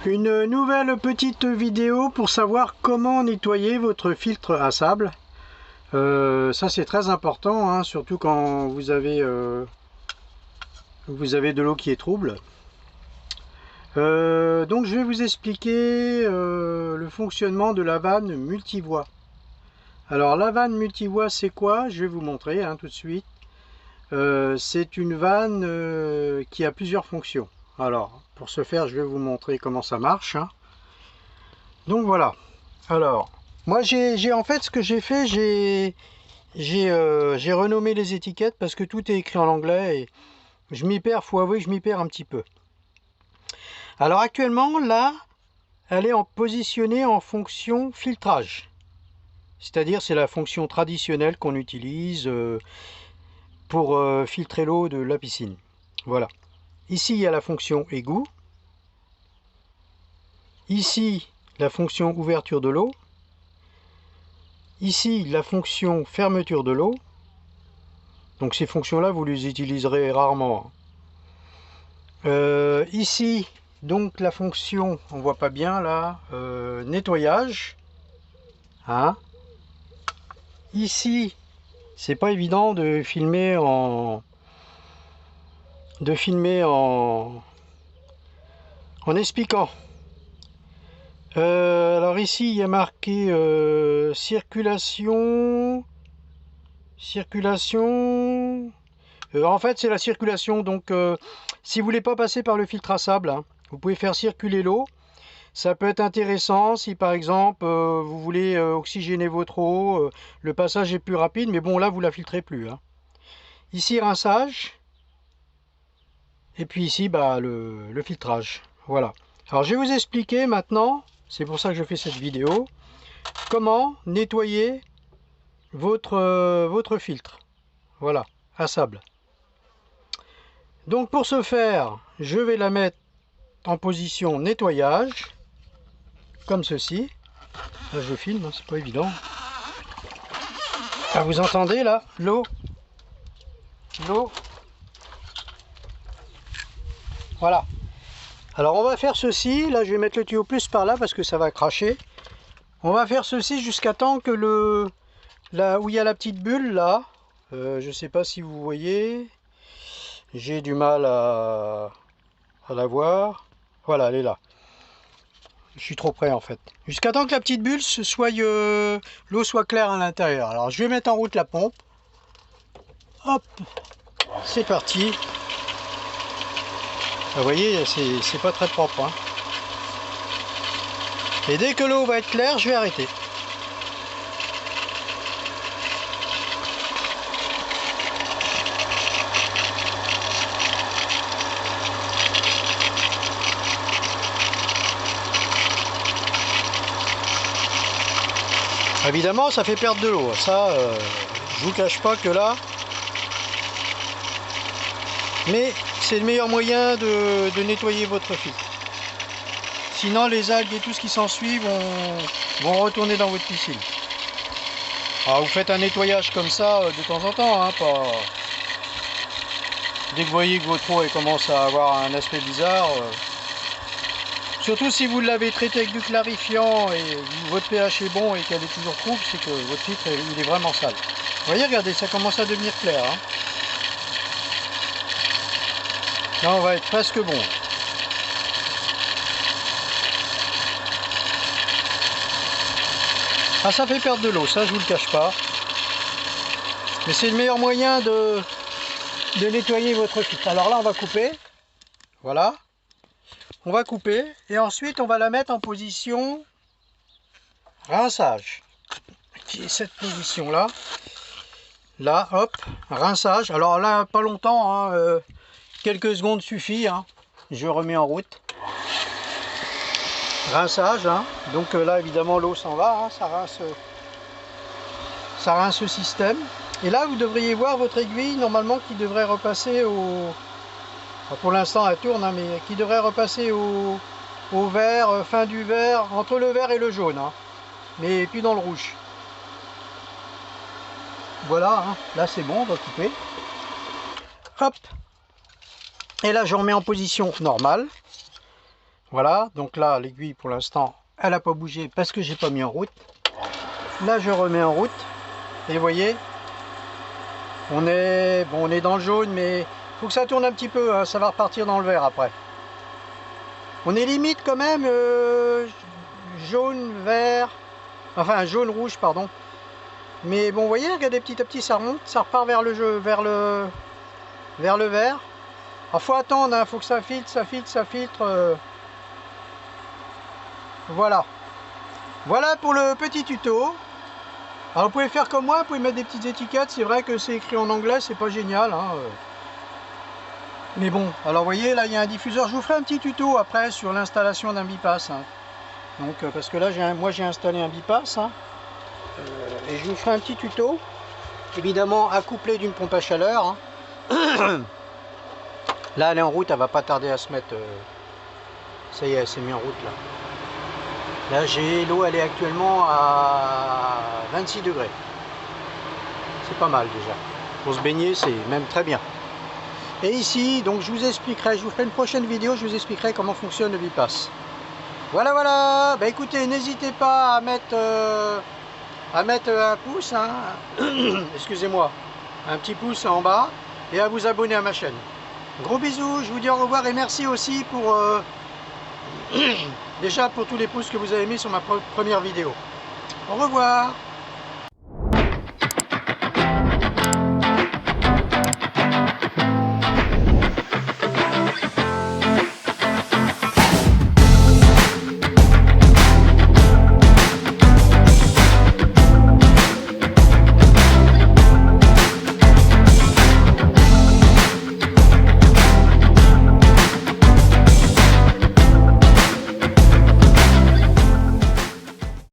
Une nouvelle petite vidéo pour savoir comment nettoyer votre filtre à sable. Ça c'est très important, hein, surtout quand vous avez de l'eau qui est trouble. Donc je vais vous expliquer le fonctionnement de la vanne multivoie. Alors la vanne multivoie c'est quoi? Je vais vous montrer tout de suite. C'est une vanne qui a plusieurs fonctions. Alors pour ce faire je vais vous montrer comment ça marche. Donc voilà. Alors moi j'ai en fait ce que j'ai fait, j'ai renommé les étiquettes parce que tout est écrit en anglais et je m'y perds, faut avouer que je m'y perds un petit peu. Alors actuellement là elle est positionnée en fonction filtrage, c'est-à-dire c'est la fonction traditionnelle qu'on utilise pour filtrer l'eau de la piscine. Voilà. Ici il y a la fonction égout, ici la fonction ouverture de l'eau, ici la fonction fermeture de l'eau. Donc ces fonctions là vous les utiliserez rarement. Ici donc la fonction, on voit pas bien là, nettoyage. Ici c'est pas évident de filmer en expliquant. Alors ici il y a marqué circulation. En fait c'est la circulation, donc si vous voulez pas passer par le filtre à sable, vous pouvez faire circuler l'eau. Ça peut être intéressant si par exemple vous voulez oxygéner votre eau, le passage est plus rapide, mais bon là vous la filtrez plus. Ici rinçage, et puis ici le filtrage. Voilà. Alors je vais vous expliquer maintenant, c'est pour ça que je fais cette vidéo, comment nettoyer votre filtre. Voilà, à sable. Donc pour ce faire, je vais la mettre en position nettoyage, comme ceci. Là je filme, c'est pas évident. Ah, vous entendez là, l'eau. Voilà. Alors on va faire ceci, là je vais mettre le tuyau plus par là parce que ça va cracher. On va faire ceci jusqu'à temps que là où il y a la petite bulle là, je sais pas si vous voyez, j'ai du mal à la voir. Voilà, elle est là. Je suis trop près en fait. Jusqu'à temps que la petite bulle l'eau soit claire à l'intérieur. Alors je vais mettre en route la pompe. Hop, c'est parti. Vous voyez, c'est pas très propre. Et dès que l'eau va être claire, je vais arrêter. Évidemment, ça fait perdre de l'eau. Ça, je vous cache pas que là. Mais c'est le meilleur moyen de nettoyer votre filtre. Sinon, les algues et tout ce qui s'ensuit vont retourner dans votre piscine. Alors, vous faites un nettoyage comme ça de temps en temps, pas dès que vous voyez que votre eau commence à avoir un aspect bizarre. Surtout si vous l'avez traité avec du clarifiant et votre pH est bon et qu'elle est toujours trouble, c'est que votre filtre il est vraiment sale. Vous voyez, regardez, ça commence à devenir clair. Là, on va être presque bon. Ah, ça fait perdre de l'eau, ça je vous le cache pas. Mais c'est le meilleur moyen de nettoyer votre filtre. Alors là, on va couper. Voilà. On va couper et ensuite on va la mettre en position rinçage. Qui est cette position là. Là, hop, rinçage. Alors là, pas longtemps, quelques secondes suffit. Je remets en route. Rinçage. Donc là, évidemment, l'eau s'en va. Ça rince le système. Et là, vous devriez voir votre aiguille normalement qui devrait repasser au... Pour l'instant elle tourne, mais qui devrait repasser au vert, fin du vert, entre le vert et le jaune, mais plus dans le rouge. Voilà, là c'est bon, on va couper. Hop. Et là je remets en position normale. Voilà, donc là l'aiguille pour l'instant elle n'a pas bougé parce que j'ai pas mis en route. Là je remets en route et vous voyez, on est dans le jaune, mais il faut que ça tourne un petit peu, hein, ça va repartir dans le vert après. On est limite quand même jaune, vert, enfin jaune, rouge pardon. Mais bon, vous voyez, regardez, petit à petit ça remonte, ça repart vers le jeu, vers le vert. Alors faut attendre, hein, faut que ça filtre. Voilà. Voilà pour le petit tuto. Alors vous pouvez faire comme moi, vous pouvez mettre des petites étiquettes. C'est vrai que c'est écrit en anglais, c'est pas génial, hein. Mais bon, alors vous voyez, là il y a un diffuseur. Je vous ferai un petit tuto après sur l'installation d'un bipass, hein. Donc parce que là moi j'ai installé un bipass, hein. Et je vous ferai un petit tuto, évidemment accouplé d'une pompe à chaleur, hein. Là elle est en route, elle va pas tarder à se mettre. Ça y est, elle s'est mise en route là. Là j'ai l'eau, elle est actuellement à 26 degrés. C'est pas mal déjà. Pour se baigner, c'est même très bien. Et ici, donc je vous expliquerai, je vous ferai une prochaine vidéo, je vous expliquerai comment fonctionne le bipass. Voilà, voilà. Bah écoutez, n'hésitez pas à mettre un pouce, hein. Excusez-moi, un petit pouce en bas, et à vous abonner à ma chaîne. Gros bisous, je vous dis au revoir et merci aussi pour déjà pour tous les pouces que vous avez mis sur ma première vidéo. Au revoir.